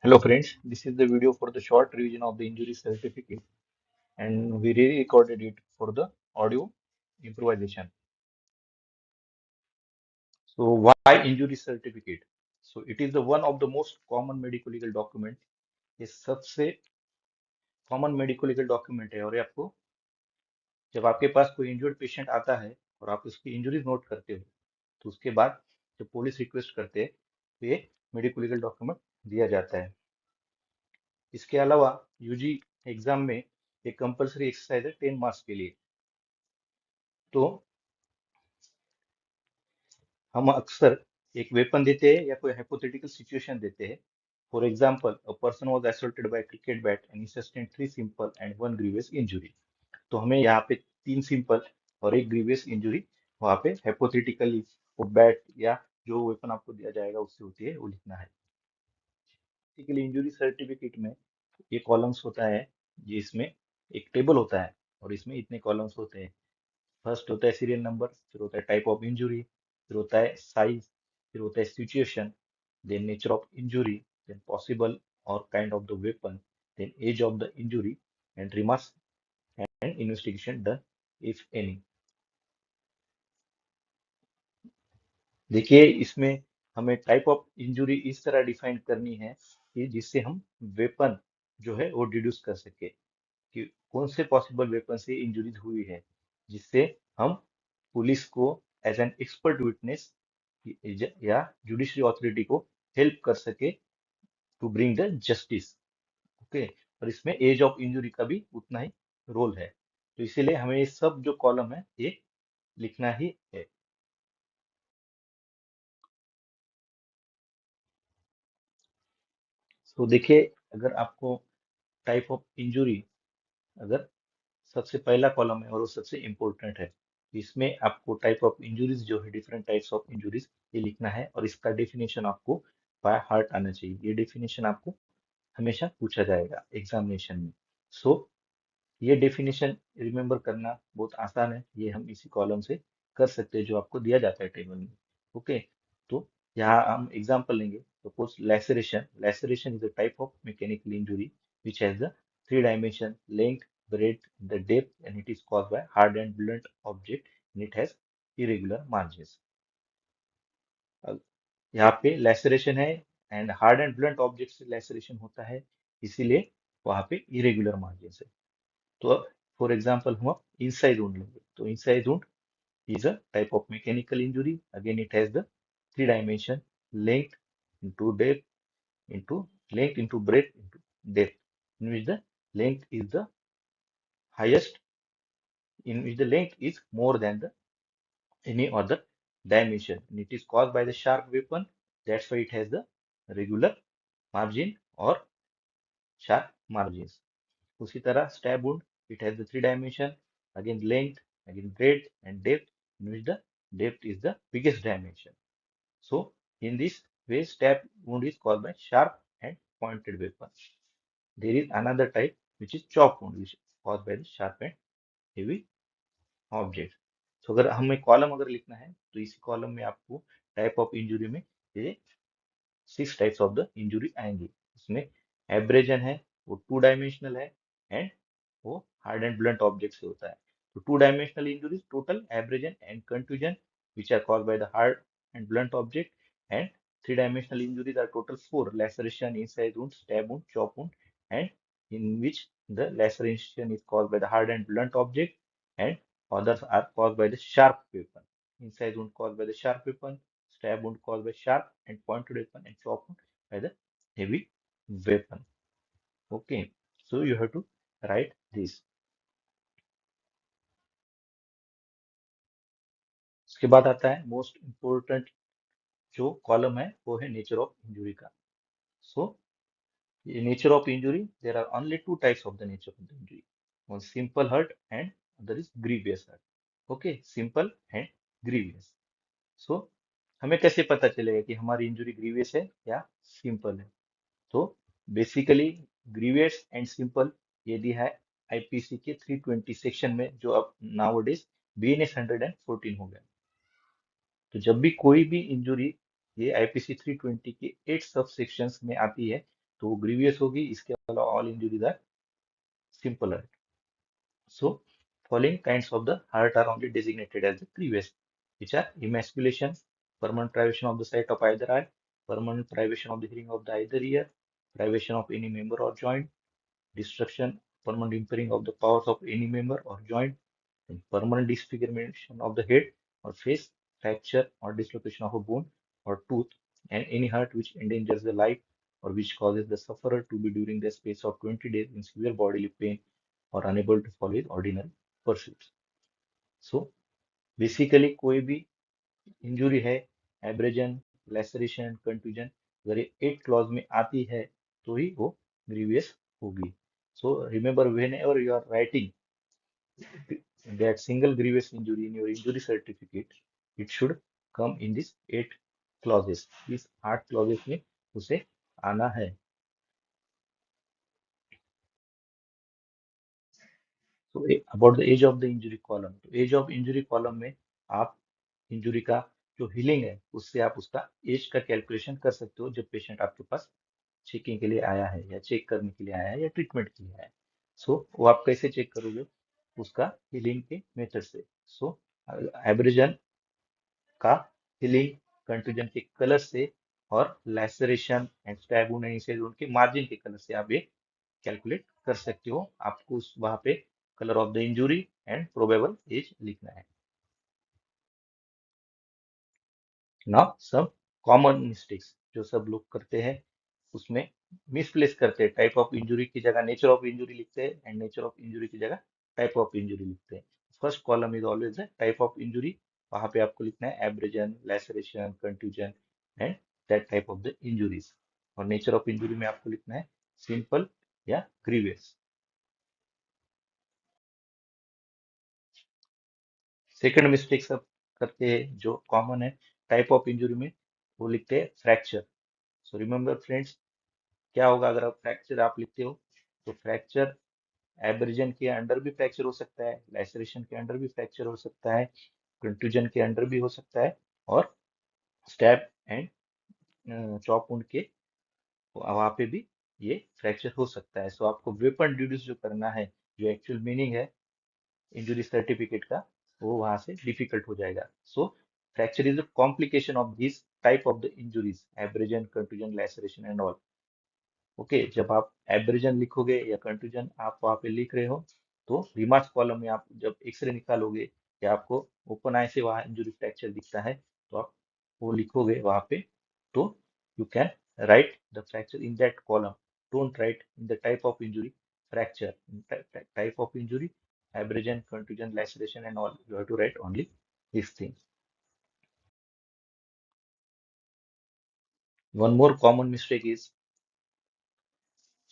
Hello friends, this is the video for the short revision of the injury certificate and we re-recorded it for the audio improvisation. So why injury certificate? So it is the one of the most common medical legal document. ये सबसे common medico legal document है और ये आपको जब आपके पास कोई injured patient आता है और आप उसकी इंजरीज नोट करते हो तो उसके बाद जब पुलिस रिक्वेस्ट करते हैं तो ये मेडिको लीगल डॉक्यूमेंट दिया जाता है। इसके अलावा यूजी एग्जाम में एक कंपलसरी एक्सरसाइज है 10 मार्क्स के लिए। तो हम अक्सर एक वेपन देते हैं या कोई हाइपोथेटिकल सिचुएशन देते हैं। For example a person was assaulted by cricket bat and he sustained 3 simple and 1 grievous injury. तो हमें यहाँ पे 3 सिंपल और 1 ग्रीवियस इंजरी वहाँ पे हाइपोथेटिकली वो बैट या जो वेपन आपको दिया जाएगा उससे होती है वो लिखना है। बेसिकली इंजरी सर्टिफिकेट में ये कॉलम्स होता है जिसमें एक टेबल होता है और इसमें इतने कॉलम्स होते हैं। फर्स्ट होता है सीरियल नंबर, फिर होता है टाइप ऑफ इंजुरी, फिर होता है साइज, फिर होता है situation, then nature of injury, then possible और kind of the weapon, then age of the injury and remarks and investigation done if any. देखिए इसमें हमें टाइप ऑफ इंजुरी इस तरह डिफाइन करनी है कि जिससे हम वेपन जो है वो डिड्यूस कर सके कि कौन से पॉसिबल वेपन से इंजुरी हुई है, जिससे हम पुलिस को एज एन एक्सपर्ट विटनेस या जुडिशरी अथॉरिटी को हेल्प कर सके to bring the justice. Okay, और इसमें एज ऑफ इंजुरी का भी उतना ही रोल है। तो इसीलिए हमें ये सब जो कॉलम है ये लिखना ही है। तो देखिए अगर आपको टाइप ऑफ इंजुरी अगर सबसे पहला कॉलम है और वो सबसे इम्पोर्टेंट है, तो इसमें आपको टाइप ऑफ इंजुरीज जो है डिफरेंट टाइप्स ऑफ इंजुरीज ये लिखना है और इसका डेफिनेशन आपको बाय हार्ट आना चाहिए। ये डेफिनेशन आपको हमेशा पूछा जाएगा एग्जामिनेशन में। सो ये डेफिनेशन रिमेम्बर करना बहुत आसान है, ये हम इसी कॉलम से कर सकते हैं जो आपको दिया जाता है टेबल में। ओके, तो यहाँ हम एग्जांपल लेंगे। Suppose laceration, laceration is a type of mechanical injury which has the 3 dimension length, breadth, the depth, and it is caused by hard and blunt object and it has irregular margins। अब यहाँ पे laceration है and hard and blunt object से laceration होता है, इसीलिए वहां पे इरेगुलर मार्जिन है। तो फॉर एग्जांपल हम इंसाइड वुंड लेंगे, तो inside wound is a type of mechanical injury. Again, it has the 3 dimension length into depth into length into breadth into depth, in which the length is the highest, in which the length is more than the any other dimension. And it is caused by the sharp weapon. That's why it has the regular margin or sharp margins. उसी तरह stab wound, it has the 3 dimension, again length, again breadth and depth, in which the depth is the biggest dimension. So in this way, stab wound is caused by sharp and pointed weapon. There is another type which is chop wound, which is caused by the sharp and heavy object. So अगर हमें column अगर लिखना है तो इसी column में आपको type of injury में ये 6 टाइप्स ऑफ द इंजुरी आएंगे। इसमें एब्रेजन है, वो 2 डायमेंशनल है एंड वो हार्ड एंड ब्लंट ऑब्जेक्ट से होता है। तो 2 dimensional injuries total abrasion and contusion which are caused by the hard and blunt object, and 3 dimensional injuries are total 4: laceration, inside wound, stab wound, chop wound, and in which the laceration is caused by the hard and blunt object and others are caused by the sharp weapon. Inside wound caused by the sharp weapon, stab wound caused by sharp and pointed weapon, and chop wound by the heavy weapon. Okay, so you have to write this। उसके बाद आता है most important जो column है वो है nature of injury का। So ये nature of injury, there are only 2 types of the nature of the injury, one simple hurt and other is grievous hurt. Okay, simple and grievous. So हमें कैसे पता चलेगा कि हमारी इंजुरी ग्रीवियस है या सिंपल है? तो बेसिकली ग्रीवियस एंड सिंपल ये दिया है आईपीसी के 320 सेक्शन में, जो अब नाउअडेज बीएनएस 114 हो गया। तो जब भी कोई भी इंजुरी ये आईपीसी 320 के 8 सब सेक्शंस में आती है तो ग्रीवियस होगी, इसके अलावा all injuries are simple hurt. So, following kinds of the hurt are only designated as the grievous, which are emasculation, permanent privation of the sight of either eye, permanent privation of the hearing of the either ear, privation of any member or joint, destruction, permanent impairing of the powers of any member or joint, and permanent disfigurement of the head or face, fracture or dislocation of a bone or tooth, and any hurt which endangers the life or which causes the sufferer to be during the space of 20 days in severe bodily pain or unable to follow his ordinary pursuits. So basically कोई भी injury है, abrasion, laceration, contusion, अगर ये 8 clause में आती है तो ही वो ग्रीवियस होगी. So remember, whenever you are writing that single grievous injury in your injury certificate, it should come in this 8 clauses. इस 8 clauses में उसे आना है. तो about the age of the injury column, तो एज ऑफ इंजुरी कॉलम में आप injury का जो हीलिंग है उससे आप उसका एज का कैलकुलेशन कर सकते हो जब पेशेंट आपके पास चेकिंग के लिए आया है या चेक करने के लिए आया है या ट्रीटमेंट के लिए आया है. सो वो आप कैसे चेक करोगे? उसका हीलिंग के मेथड से. सो एब्रेजन का हीलिंग कंटूजन के कलर से और लैसरेशन एंड स्टैब वुंड से उनके मार्जिन के कलर से आप ये कैलकुलेट कर सकते हो. आपको उस वहां पे colour of the injury and probable age लिखना है. नाउ सब कॉमन मिस्टेक्स जो सब लोग करते हैं उसमें मिसप्लेस करते हैं. टाइप ऑफ इंजुरी की जगह नेचर ऑफ इंजुरी लिखते हैं एंड नेचर ऑफ इंजुरी की जगह टाइप ऑफ इंजुरी लिखते हैं. First column is always the type of injury. वहां पे आपको लिखना है abrasion, laceration, contusion and that type of the injuries. और नेचर ऑफ इंजुरी में आपको लिखना है सिंपल या ग्रीवियस. सेकंड मिस्टेक सब करते हैं जो कॉमन है टाइप ऑफ इंजुरी में, वो लिखते हैं फ्रैक्चर. सो रिमेम्बर फ्रेंड्स, क्या होगा अगर आप फ्रैक्चर आप लिखते हो? तो फ्रैक्चर एब्रिजन के अंडर भी फ्रैक्चर हो सकता है, लैसरेशन के अंडर भी फ्रैक्चर हो सकता है, कंट्यूजन के अंडर भी हो सकता है, और स्टैब एंड चॉप वुंड के वहां पे भी ये फ्रैक्चर हो सकता है. सो आपको वेपन डिड्यूस जो करना है, जो एक्चुअल मीनिंग है इंजुरी सर्टिफिकेट का, वो वहां से डिफिकल्ट हो जाएगा. So fracture is a complication of this type of the injuries, abrasion, contusion, laceration and all. Okay, जब आप एब्रेजन लिखोगे या कंट्यूजन आप वहां पे लिख रहे हो, तो रिमार्क्स कॉलम में आप जब एक्सरे निकालोगे या आपको ओपन आई से वहां इंजुरी फ्रैक्चर दिखता है, तो आप वो लिखोगे वहां पे. तो you can write the fracture in that column. Don't write in the type of injury fracture. Type of injury, abrasion, contusion, laceration and all, you have to write only this thing. One more common mistake is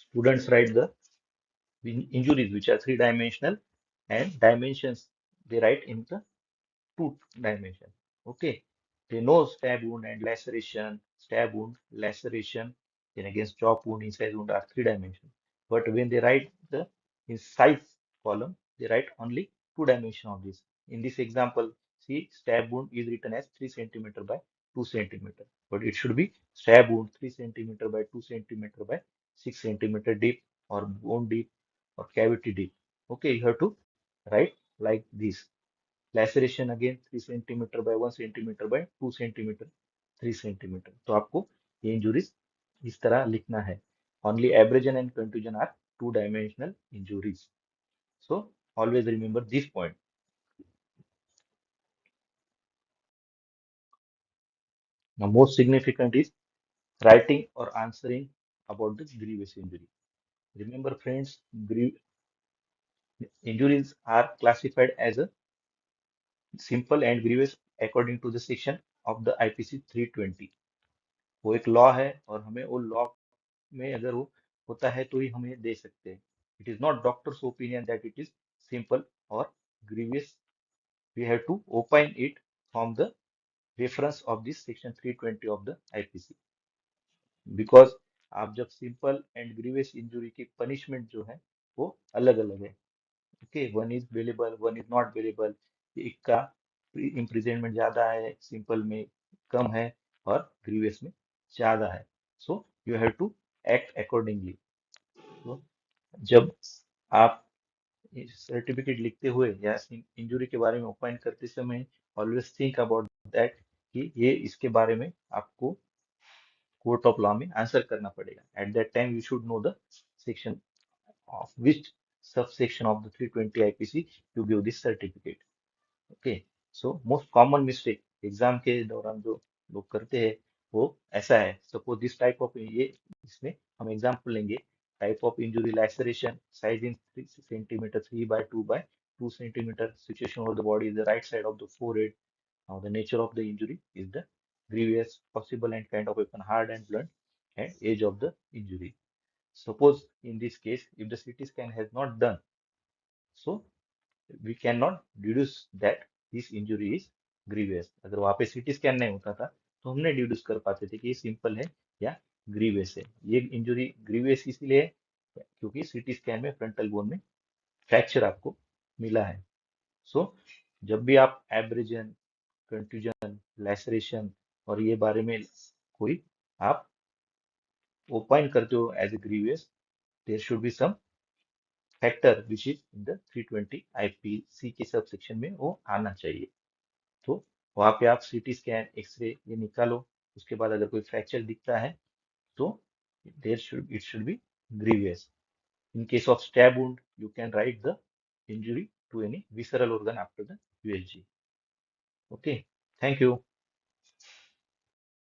students write the injuries which are three-dimensional and dimensions they write in the two dimension. Okay, they know stab wound and laceration, stab wound, laceration, then against chop wound, incise wound are three dimension. But when they write the in size column, they write only two dimension of this. In this example, see stab wound is written as 3 centimeter by 2 centimeter, but it should be stab wound 3 centimeter by 2 centimeter by 6 centimeter deep, or bone deep, or cavity deep. Okay, you have to write like this. Laceration again 3 centimeter by 1 centimeter by 2 centimeter, 3 centimeter. तो आपको ये injuries इस तरह लिखना है. Only abrasion and contusion are two-dimensional injuries. So always remember this point. Now most significant is writing or answering about the grievous injury. Remember friends, injuries are classified as a simple and grievous according to the section of the IPC 320. वो एक law है और हमें वो law में अगर वो होता है तो ही हमें दे सकते हैं. It is not doctor's opinion that it is simple और grievous. We have to open it from the reference of this section 320 of the IPC. Because आप जब सिंपल एंड ग्रीवियस इंजुरी की पनिशमेंट जो है वो अलग अलग है. Okay, one is bailable, one is not bailable. एक का इम्प्रिजनमेंट ज्यादा है, सिंपल में कम है, और ग्रीवियस में ज्यादा है. So you have to act accordingly. तो जब आप सर्टिफिकेट लिखते हुए या इंजुरी के बारे में ओपाइन करते समय ऑलवेज थिंक अबाउट दैट कि ये इसके बारे में आपको कोर्ट ऑफ लॉ में आंसर करना पड़ेगा. At that time you should know the section of which subsection of the 320 IPC you give this certificate. Okay, so most common mistake exam के दौरान जो लोग करते हैं वो ऐसा है. सपोज दिस टाइप ऑफ ये इसमें हम एग्जाम्पल लेंगे. Type of injury laceration size in 3 centimetre 3 by 2 by 2 centimeter situation of the body is the right side of the forehead. Now the nature of the injury is the grievous possible and kind of weapon hard and blunt and age of the injury. Suppose in this case, if the CT scan has not done, so we cannot deduce that this injury is grievous. अगर वहाँ पे CT scan नहीं होता था तो हमने deduce कर पाते थे कि ये सिंपल है या ग्रीवियस है. ये इंजुरी ग्रीवियस इसलिए है क्योंकि CT स्कैन में फ्रंटल बोन में फ्रैक्चर आपको मिला है. सो जब भी आप एब्रेजन, कंट्यूजन, लैसरेशन और ये बारे में कोई आप ओपाइन करते हो as a grievous, there should be some factor which is in the 320 IPC के सब सेक्शन में वो आना चाहिए. तो वहां पे आप सीटी स्कैन, एक्सरे ये निकालो. उसके बाद अगर कोई फ्रैक्चर दिखता है तो there should it should be grievous. In case of stab wound, you can write the injury to any visceral organ after the USG. Okay, thank you.